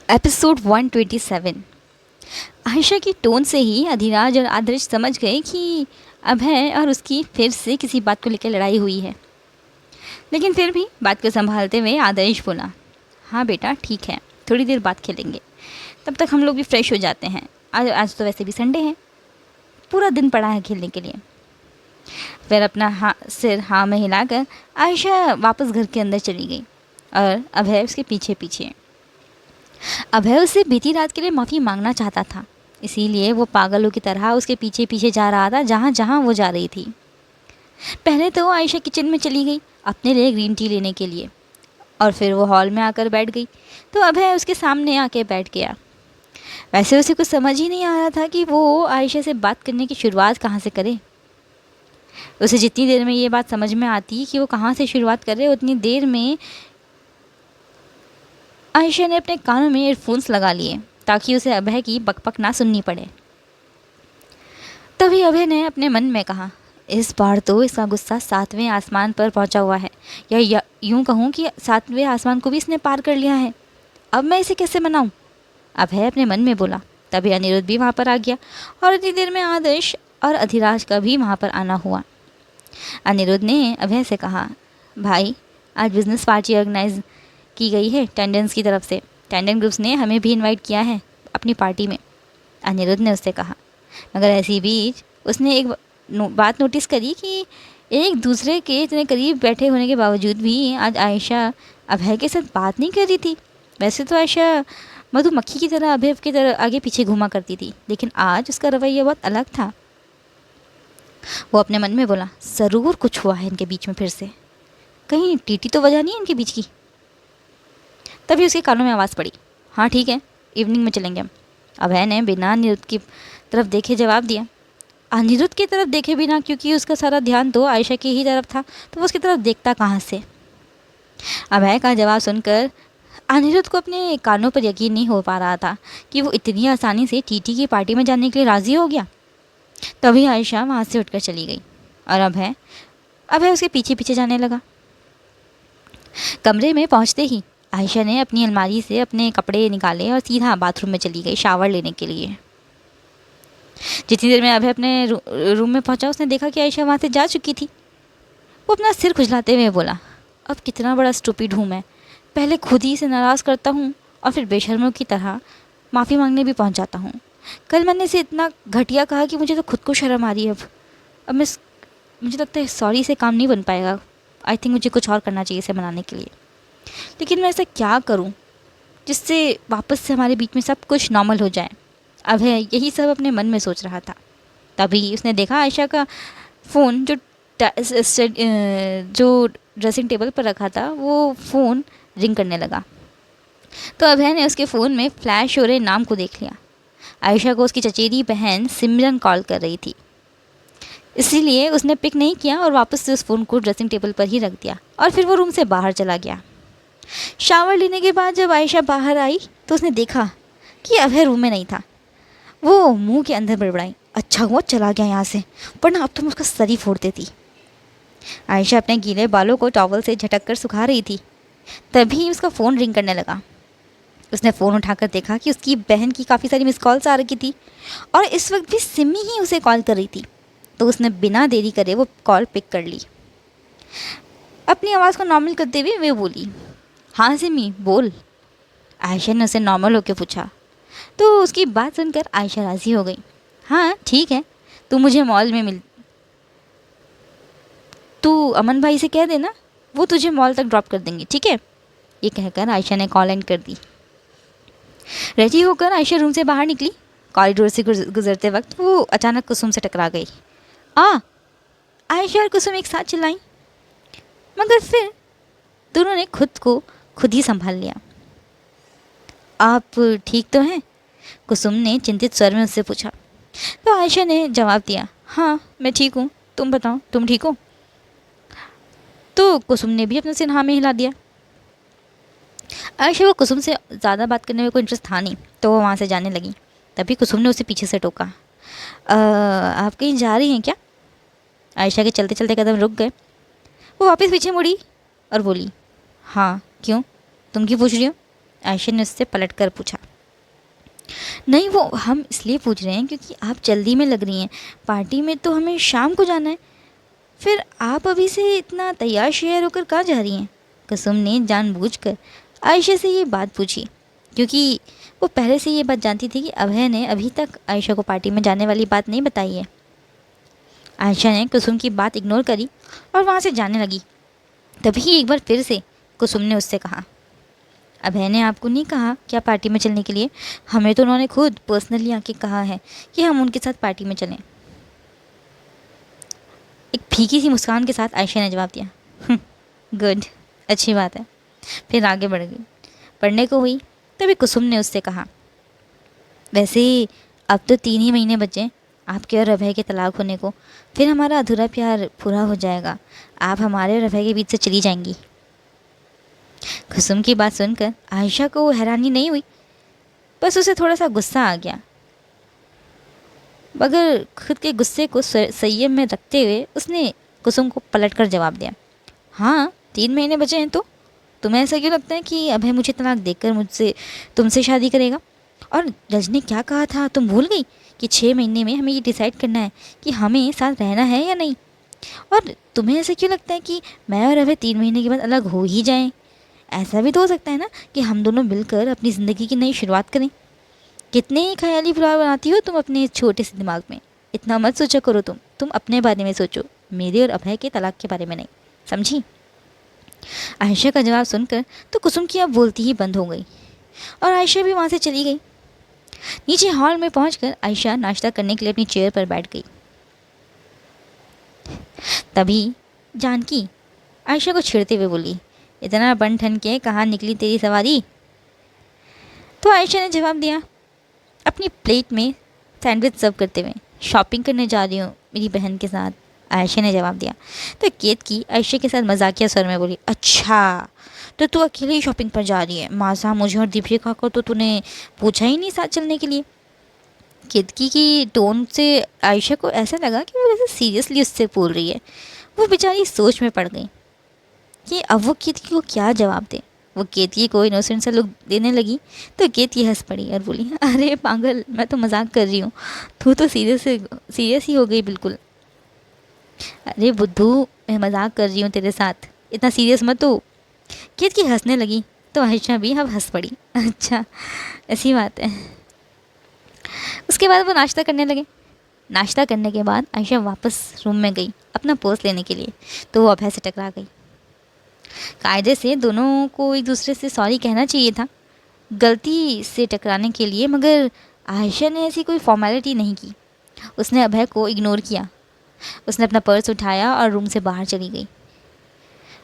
Episode 127। Ayesha की tone से ही अधिराज और आदर्श समझ गए कि अभय और उसकी फिर से किसी बात को लेकर लड़ाई हुई है। लेकिन फिर भी बात को संभालते हुए आदर्श बोला, हाँ बेटा ठीक है, थोड़ी देर बाद खेलेंगे, तब तक हम लोग भी फ्रेश हो जाते हैं। आज आज तो वैसे भी संडे है, पूरा दिन पड़ा है खेलने के लिए। फिर अपना सिर हाँ में हिलाकर आयशा वापस घर के अंदर चली गई और अभय उसके पीछे पीछे। अभय उससे बीती रात के लिए माफ़ी मांगना चाहता था, इसीलिए वो पागलों की तरह उसके पीछे पीछे जा रहा था जहाँ जहाँ वो जा रही थी। पहले तो आयशा किचन में चली गई अपने लिए ग्रीन टी लेने के लिए, और फिर वो हॉल में आकर बैठ गई तो अभय उसके सामने आके बैठ गया। वैसे उसे कुछ समझ ही नहीं आ रहा था कि वो आयशा से बात करने की शुरुआत कहाँ से करे। उसे जितनी देर में ये बात समझ में आती कि वो कहाँ से शुरुआत करे, उतनी देर में आयशा ने अपने कानों में ईयरफोन्स लगा लिए ताकि उसे अभय की बकबक ना सुननी पड़े। तभी अभय ने अपने मन में कहा, इस बार तो इसका गुस्सा 7वें आसमान पर पहुंचा हुआ है, या यूं कहूँ कि 7वें आसमान को भी इसने पार कर लिया है। अब मैं इसे कैसे मनाऊं? अभय अपने मन में बोला। तभी अनिरुद्ध भी वहाँ पर आ गया और इतनी देर में आदर्श और अधिराज का भी वहाँ पर आना हुआ। अनिरुद्ध ने अभय से कहा, भाई आज बिजनेस पार्टी ऑर्गेनाइज की गई है टेंडेंस की तरफ से। टेंडेंस ग्रुप्स ने हमें भी इनवाइट किया है अपनी पार्टी में, अनिरुद्ध ने उससे कहा। मगर ऐसी बीच उसने एक बात नोटिस करी कि एक दूसरे के इतने करीब बैठे होने के बावजूद भी आज आयशा अभय के साथ बात नहीं कर रही थी। वैसे तो आयशा मधुमक्खी की तरह अभय की तरह आगे पीछे घूमा करती थी, लेकिन आज उसका रवैया बहुत अलग था। वो अपने मन में बोला, ज़रूर कुछ हुआ है इनके बीच में फिर से, कहीं टीटी तो वजह नहीं है इनके बीच की। तभी उसके कानों में आवाज़ पड़ी, हाँ ठीक है, इवनिंग में चलेंगे हम। अभय ने बिना अनिरुद्ध की तरफ देखे जवाब दिया। अनिरुद्ध की तरफ देखे बिना, क्योंकि उसका सारा ध्यान तो आयशा की ही तरफ था, तो वो उसकी तरफ देखता कहाँ से। अभय का जवाब सुनकर अनिरुद्ध को अपने कानों पर यकीन नहीं हो पा रहा था कि वो इतनी आसानी से टीटी की पार्टी में जाने के लिए राज़ी हो गया। तभी आयशा वहाँ से उठकर चली गई और अभय अभय उसके पीछे पीछे जाने लगा। कमरे में पहुँचते ही आयशा ने अपनी अलमारी से अपने कपड़े निकाले और सीधा बाथरूम में चली गई शावर लेने के लिए। जितनी देर में अभय अपने रूम में पहुंचा, उसने देखा कि आयशा वहाँ से जा चुकी थी। वो अपना सिर खुजलाते हुए बोला, अब कितना बड़ा स्टूपिड हूँ मैं, पहले खुद ही से नाराज़ करता हूँ और फिर बेशर्मों की तरह माफ़ी मांगने भी पहुँच जाता हूँ। कल मैंने इसे इतना घटिया कहा कि मुझे तो खुद को शर्म आ रही है। अब मुझे लगता है सॉरी से काम नहीं बन पाएगा। आई थिंक मुझे कुछ और करना चाहिए इसे मनाने के लिए। लेकिन मैं ऐसा क्या करूं जिससे वापस से हमारे बीच में सब कुछ नॉर्मल हो जाए। अभय यही सब अपने मन में सोच रहा था। तभी उसने देखा आयशा का फ़ोन जो ड्रेसिंग टेबल पर रखा था, वो फ़ोन रिंग करने लगा। तो अभय ने उसके फ़ोन में फ्लैश हो रहे नाम को देख लिया। आयशा को उसकी चचेरी बहन सिमरन कॉल कर रही थी, इसीलिए उसने पिक नहीं किया और वापस से उस फ़ोन को ड्रेसिंग टेबल पर ही रख दिया और फिर वो रूम से बाहर चला गया। शावर लेने के बाद जब आयशा बाहर आई तो उसने देखा कि अभय रूम में नहीं था। वो मुंह के अंदर बड़बड़ाई, अच्छा हुआ चला गया यहाँ से, वरना अब तो मैं उसका सर ही फोड़ देती। आयशा अपने गीले बालों को टॉवल से झटक कर सुखा रही थी। तभी उसका फ़ोन रिंग करने लगा। उसने फ़ोन उठाकर देखा कि उसकी बहन की काफ़ी सारी मिस कॉल्स आ रही थी और इस वक्त भी सिमी ही उसे कॉल कर रही थी। तो उसने बिना देरी करे वो कॉल पिक कर ली। अपनी आवाज़ को नॉर्मल करते हुए वे बोली, हाँ सिमी बोल। आयशा ने उसे नॉर्मल होकर पूछा तो उसकी बात सुनकर आयशा राज़ी हो गई। हाँ ठीक है, तू मुझे मॉल में मिल, तू अमन भाई से कह देना, वो तुझे मॉल तक ड्रॉप कर देंगे, ठीक है। ये कहकर आयशा ने कॉल एंड कर दी। रेडी होकर आयशा रूम से बाहर निकली। कॉरिडोर से गुजरते वक्त वो अचानक कुसुम से टकरा गई। आयशा और कुसुम एक साथ चिल्लाई, मगर फिर दोनों ने खुद को खुद ही संभाल लिया। आप ठीक तो हैं? कुसुम ने चिंतित स्वर में उससे पूछा। तो आयशा ने जवाब दिया, हाँ मैं ठीक हूँ, तुम बताओ तुम ठीक हो? तो कुसुम ने भी अपना सिर हाँ में हिला दिया। आयशा को कुसुम से ज़्यादा बात करने में कोई इंटरेस्ट था नहीं, तो वो वहाँ से जाने लगी। तभी कुसुम ने उसे पीछे से टोका, आप कहीं जा रही हैं क्या? आयशा के चलते चलते कदम रुक गए। वो वापस पीछे मुड़ी और बोली, हाँ क्यों, तुम क्यों पूछ रही हो? आयशा ने उससे पलट कर पूछा। नहीं, वो हम इसलिए पूछ रहे हैं क्योंकि आप जल्दी में लग रही हैं, पार्टी में तो हमें शाम को जाना है। फिर आप अभी से इतना तैयार शेयर होकर कहाँ जा रही हैं? कुसुम ने जानबूझकर आयशा से ये बात पूछी क्योंकि वो पहले से ये बात जानती थी कि अभय ने अभी तक आयशा को पार्टी में जाने वाली बात नहीं बताई है। आयशा ने कुसुम की बात इग्नोर करी और वहाँ से जाने लगी। तभी एक बार फिर से कुसुम ने उससे कहा, अभय ने आपको नहीं कहा क्या पार्टी में चलने के लिए? हमें तो उन्होंने खुद पर्सनली आके कहा है कि हम उनके साथ पार्टी में चलें। एक फीकी सी मुस्कान के साथ आयशा ने जवाब दिया, गुड, अच्छी बात है। फिर आगे बढ़ गई। पढ़ने को हुई तभी कुसुम ने उससे कहा, वैसे अब तो 3 ही महीने बचे आपके और अभय के तलाक होने को, फिर हमारा अधूरा प्यार पूरा हो जाएगा। आप हमारे और अभय के बीच से चली जाएंगी। कुसुम की बात सुनकर आयशा को हैरानी नहीं हुई, बस उसे थोड़ा सा गुस्सा आ गया, मगर खुद के गुस्से को संयम में रखते हुए उसने कुसुम को पलटकर जवाब दिया, हाँ 3 महीने बचे हैं तो तुम्हें ऐसा क्यों लगता है कि अभय मुझे तलाक देकर तुमसे शादी करेगा? और जज ने क्या कहा था, तुम भूल गई कि 6 महीने में हमें ये डिसाइड करना है कि हमें साथ रहना है या नहीं। और तुम्हें ऐसा क्यों लगता है कि मैं और अभय 3 महीने के बाद अलग हो ही जाएं? ऐसा भी तो हो सकता है ना कि हम दोनों मिलकर अपनी ज़िंदगी की नई शुरुआत करें। कितने ख्याली पुलाव बनाती हो तुम अपने छोटे से दिमाग में। इतना मत सोचा करो, तुम अपने बारे में सोचो, मेरे और अभय के तलाक के बारे में नहीं, समझी? आयशा का जवाब सुनकर तो कुसुम की अब बोलती ही बंद हो गई और आयशा भी वहाँ से चली गई। नीचे हॉल में पहुंचकर आयशा नाश्ता करने के लिए अपनी चेयर पर बैठ गई। तभी जानकी आयशा को छेड़ते हुए बोली, इतना बन ठन के कहाँ निकली तेरी सवारी? तो आयशा ने जवाब दिया अपनी प्लेट में सैंडविच सर्व करते हुए, शॉपिंग करने जा रही हूँ मेरी बहन के साथ। आयशा ने जवाब दिया तो केतकी आयशा के साथ मजाकिया स्वर में बोली, अच्छा तो तू अकेले ही शॉपिंग पर जा रही है? मासा मुझे और दीपिका को तो तूने पूछा ही नहीं साथ चलने के लिए। केतकी की टोन से आयशा को ऐसा लगा कि वो जैसे सीरियसली उससे बोल रही है। वो बेचारी सोच में पड़ गई कि अब वो केतकी को क्या जवाब दे। वो केतकी को इनोसेंट सा लुक देने लगी तो केतकी हंस पड़ी और बोली, अरे पागल, मैं तो मजाक कर रही हूँ, तू तो सीरियस ही हो गई बिल्कुल। अरे बुद्धू, मैं मजाक कर रही हूँ तेरे साथ, इतना सीरियस मत हो। केतकी हंसने लगी तो आयशा भी अब हंस पड़ी, अच्छा ऐसी बात है। उसके बाद वो नाश्ता करने लगे। नाश्ता करने के बाद आयशा वापस रूम में गई अपना पर्स लेने के लिए, तो वो अभय से टकरा गई। कायदे से दोनों को एक दूसरे से सॉरी कहना चाहिए था गलती से टकराने के लिए, मगर आयशा ने ऐसी कोई फॉर्मेलिटी नहीं की। उसने अभय को इग्नोर किया। उसने अपना पर्स उठाया और रूम से बाहर चली गई।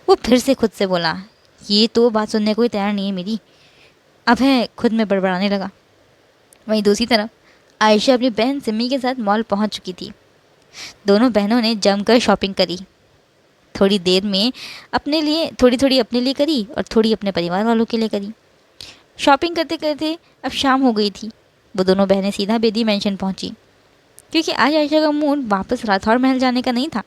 वो फिर से खुद से बोला, ये तो बात सुनने को ही तैयार नहीं है मेरी। अभय खुद में बड़बड़ाने लगा। वहीं दूसरी तरफ आयशा अपनी बहन सिमी के साथ मॉल पहुंच चुकी थी। दोनों बहनों ने जमकर शॉपिंग करी। थोड़ी देर में थोड़ी अपने लिए करी और थोड़ी अपने परिवार वालों के लिए करी। शॉपिंग करते करते अब शाम हो गई थी। वो दोनों बहनें सीधा बेदी मेंशन पहुंची क्योंकि आज आयशा का मूड वापस राठौर महल जाने का नहीं था।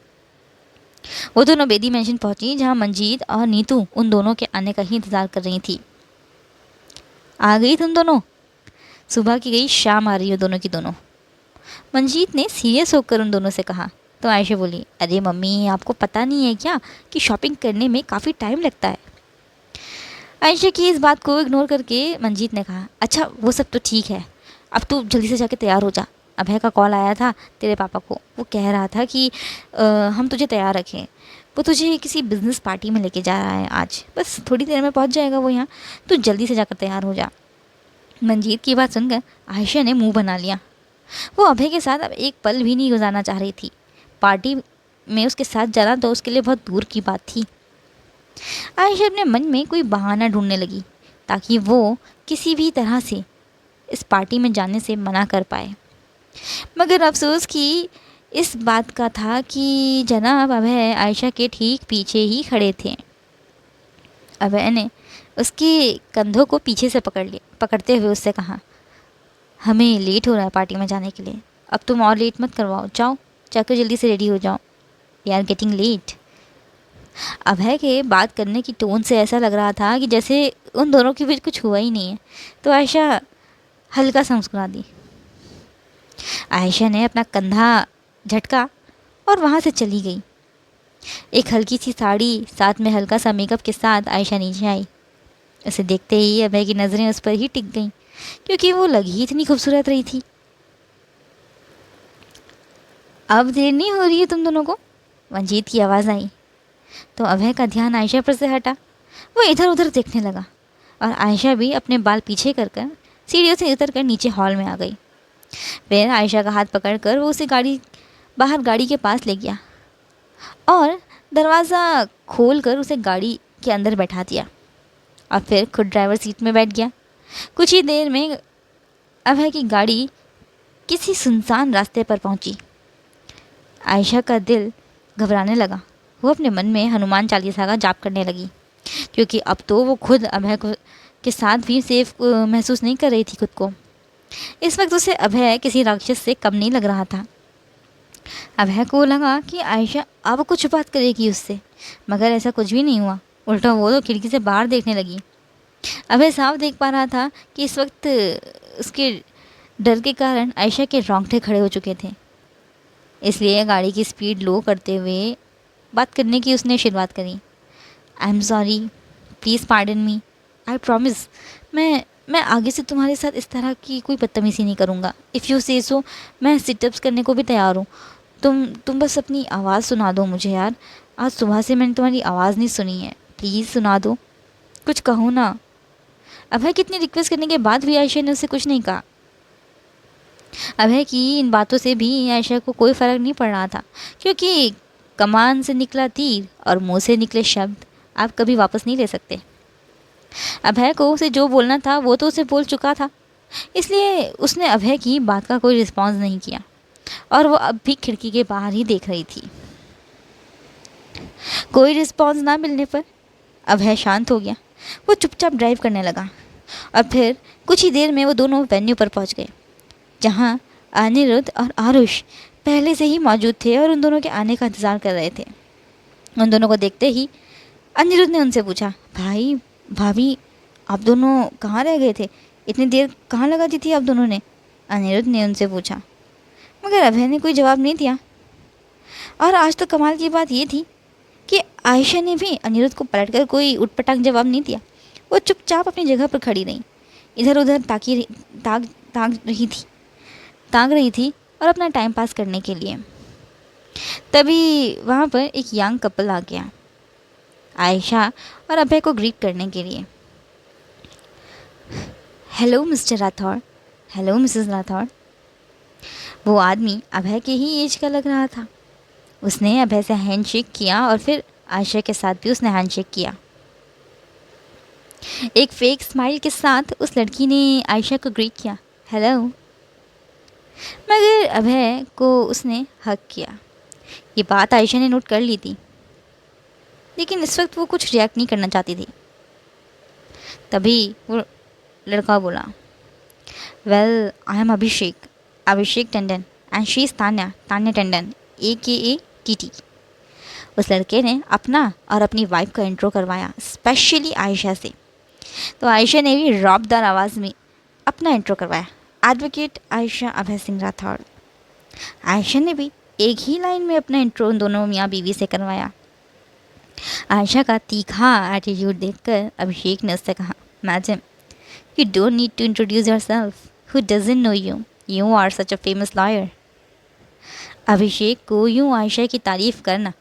वो दोनों बेदी मेंशन पहुंची जहां मंजीत और नीतू उन दोनों के आने का ही इंतज़ार कर रही थी। आ गई तुम दोनों? सुबह की गई शाम आ रही हो दोनों की दोनों, मंजीत ने सीरियस होकर उन दोनों से कहा। तो आयशा बोली, अरे मम्मी, आपको पता नहीं है क्या कि शॉपिंग करने में काफ़ी टाइम लगता है। आयशा की इस बात को इग्नोर करके मंजीत ने कहा, अच्छा वो सब तो ठीक है, अब तू जल्दी से जाके तैयार हो जा। अभय का कॉल आया था तेरे पापा को, वो कह रहा था कि हम तुझे तैयार रखें। वो तुझे किसी बिज़नेस पार्टी में लेके जा रहा है आज, बस थोड़ी देर में पहुंच जाएगा वो यहाँ, तू जल्दी से जाकर तैयार हो जा। मंजीत की बात सुनकर आयशा ने मुंह बना लिया। वो अभय के साथ अब एक पल भी नहीं गुजारना चाह रही थी। पार्टी में उसके साथ जाना तो उसके लिए बहुत दूर की बात थी। आयशा अपने मन में कोई बहाना ढूंढने लगी ताकि वो किसी भी तरह से इस पार्टी में जाने से मना कर पाए, मगर अफसोस कि इस बात का था कि जनाब अभय आयशा के ठीक पीछे ही खड़े थे। अभय ने उसके कंधों को पीछे से पकड़ते हुए उससे कहा, हमें लेट हो रहा है पार्टी में जाने के लिए, अब तुम और लेट मत करवाओ, जाओ जाकर जल्दी से रेडी हो जाओ, वी आर गेटिंग लेट। अभय के बात करने की टोन से ऐसा लग रहा था कि जैसे उन दोनों के बीच कुछ हुआ ही नहीं है। तो आयशा हल्का सा मुस्कुरा दी। आयशा ने अपना कंधा झटका और वहाँ से चली गई। एक हल्की सी साड़ी साथ में हल्का सा मेकअप के साथ आयशा नीचे आई। उसे देखते ही अभय की नज़रें उस पर ही टिक गईं, क्योंकि वो लगी ही इतनी खूबसूरत रही थी। अब देर नहीं हो रही है तुम दोनों को? मंजीत की आवाज़ आई। तो अभय का ध्यान आयशा पर से हटा। वो इधर उधर देखने लगा और आयशा भी अपने बाल पीछे कर कर सीढ़ियों से उतर कर नीचे हॉल में आ गई। फिर आयशा का हाथ पकड़कर वो उसे बाहर गाड़ी के पास ले गया और दरवाज़ा खोल कर उसे गाड़ी के अंदर बैठा दिया और फिर खुद ड्राइवर सीट में बैठ गया। कुछ ही देर में अभय की गाड़ी किसी सुनसान रास्ते पर पहुंची। आयशा का दिल घबराने लगा। वो अपने मन में हनुमान चालीसा का जाप करने लगी, क्योंकि अब तो वो खुद अभय के साथ भी सेफ महसूस नहीं कर रही थी खुद को। इस वक्त उसे अभय किसी राक्षस से कम नहीं लग रहा था। अभय को लगा कि आयशा अब कुछ बात करेगी उससे, मगर ऐसा कुछ भी नहीं हुआ। उल्टा वो तो खिड़की से बाहर देखने लगी। अभय साफ देख पा रहा था कि इस वक्त उसके डर के कारण आयशा के रोंगटे खड़े हो चुके थे। इसलिए गाड़ी की स्पीड लो करते हुए बात करने की उसने शुरुआत करी। I am sorry, please pardon me, I promise मैं आगे से तुम्हारे साथ इस तरह की कोई बदतमीज़ी नहीं करूँगा। इफ़ यू से सो, मैं सिटअप्स करने को भी तैयार हूँ। तुम बस अपनी आवाज़ सुना दो मुझे यार। आज सुबह से मैंने तुम्हारी आवाज़ नहीं सुनी है, प्लीज़ सुना दो, कुछ कहो ना। अभय कितनी रिक्वेस्ट करने के बाद भी आयशा ने उससे कुछ नहीं कहा। अभय की इन बातों से भी आयशा को कोई फ़र्क नहीं पड़ रहा था, क्योंकि कमान से निकला तीर और मुंह से निकले शब्द आप कभी वापस नहीं ले सकते। अभय को उसे जो बोलना था वो तो उसे बोल चुका था, इसलिए उसने अभय की बात का कोई रिस्पॉन्स नहीं किया और वो अब भी खिड़की के बाहर ही देख रही थी। कोई रिस्पॉन्स ना मिलने पर अभय शांत हो गया। वो चुपचाप ड्राइव करने लगा और फिर कुछ ही देर में वो दोनों वेन्यू पर पहुंच गए, जहां अनिरुद्ध और आरुष पहले से ही मौजूद थे और उन दोनों के आने का इंतज़ार कर रहे थे। उन दोनों को देखते ही अनिरुद्ध ने उनसे पूछा, भाई भाभी आप दोनों कहाँ रह गए थे? इतनी देर कहाँ लगा दी थी आप दोनों ने? अनिरुद्ध ने उनसे पूछा, मगर अभय ने कोई जवाब नहीं दिया। और आज तो कमाल की बात ये थी कि आयशा ने भी अनिरुद्ध को पलटकर कोई उटपटांग जवाब नहीं दिया। वो चुपचाप अपनी जगह पर खड़ी रही, इधर उधर ताक रही थी और अपना टाइम पास करने के लिए। तभी वहाँ पर एक यंग कपल आ गया, आयशा और अभय को ग्रीट करने के लिए। Hello mister Rathore, hello Mrs Rathore. वो आदमी अभय के ही एज का लग रहा था। उसने अभय से हैंडशेक किया और फिर आयशा के साथ भी उसने हैंडशेक किया। एक फेक स्माइल के साथ उस लड़की ने आयशा को ग्रीट किया, हेलो, मगर अभय को उसने हक किया। ये बात आयशा ने नोट कर ली थी, लेकिन इस वक्त वो कुछ रिएक्ट नहीं करना चाहती थी। तभी वो लड़का बोला, well I am Abhishek Tandon and she is Tanya Tandon AKA TT. उस लड़के ने अपना और अपनी वाइफ का इंट्रो करवाया, स्पेशली आयशा से। तो आयशा ने भी रौबदार आवाज़ में अपना इंट्रो करवाया, एडवोकेट आयशा अभय सिंह राठौड़। आयशा ने भी एक ही लाइन में अपना इंट्रो उन दोनों मियाँ बीवी से करवाया। आयशा का तीखा एटीट्यूड देखकर अभिषेक ने उससे कहा, madam you don't need to introduce yourself, who doesn't know you, you are such a famous lawyer. Abhishek को यूँ आयशा की तारीफ़ करना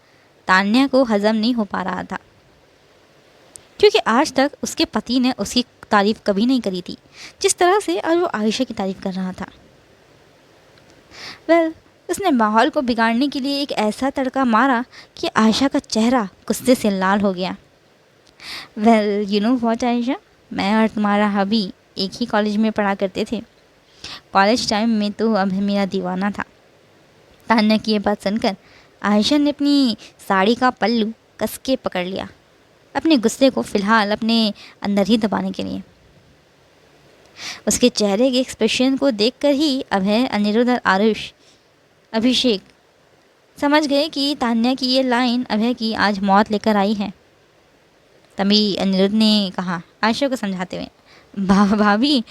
तान्या को हज़म नहीं हो पा रहा था, क्योंकि आज तक उसके पति ने उसकी तारीफ़ कभी नहीं करी थी जिस तरह से आज वो आयशा की तारीफ़ कर रहा था। वेल, उसने माहौल को बिगाड़ने के लिए एक ऐसा तड़का मारा कि आयशा का चेहरा गुस्से से लाल हो गया। Well you know what Ayesha, मैं और तुम्हारा हबी एक ही कॉलेज में पढ़ा करते थे। कॉलेज टाइम में तो अभी मेरा दीवाना था। तान्या की ये बात सुनकर आयशा ने अपनी साड़ी का पल्लू कस के पकड़ लिया, अपने गुस्से को फ़िलहाल अपने अंदर ही दबाने के लिए। उसके चेहरे के एक्सप्रेशन को देखकर ही अभय, अनिरुद्ध और आरुष अभिषेक समझ गए कि तान्या की ये लाइन अभय की आज मौत लेकर आई है। तभी अनिरुद्ध ने कहा आयशा को समझाते हुए, भाभी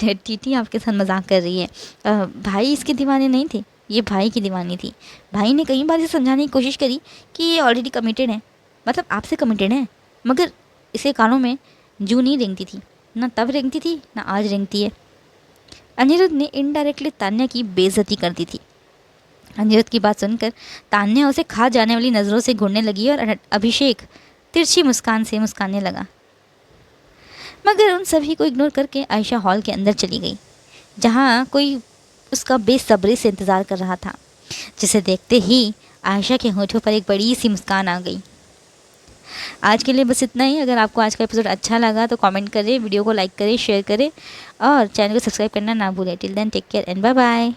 टीटी आपके साथ मजाक कर रही है। भाई इसके दीवाने नहीं थे, ये भाई की दीवानी थी। भाई ने कई बार इसे समझाने की कोशिश करी कि ये ऑलरेडी कमिटेड है, मतलब आपसे कमिटेड है, मगर इसके कानों में जू नहीं रेंगती थी, ना तब रेंगती थी ना आज रेंगती है। अनिरुद्ध ने इनडायरेक्टली तान्या की बेइज्जती कर दी थी। अनिरुद्ध की बात सुनकर तान्या उसे खा जाने वाली नज़रों से घूरने लगी और अभिषेक तिरछी मुस्कान से मुस्काने लगा। मगर उन सभी को इग्नोर करके आयशा हॉल के अंदर चली गई, जहाँ कोई उसका बेसब्री से इंतज़ार कर रहा था, जिसे देखते ही आयशा के होठों पर एक बड़ी सी मुस्कान आ गई। आज के लिए बस इतना ही। अगर आपको आज का एपिसोड अच्छा लगा तो कमेंट करें, वीडियो को लाइक करें, शेयर करें और चैनल को सब्सक्राइब करना ना भूलें। Till then take care and bye bye.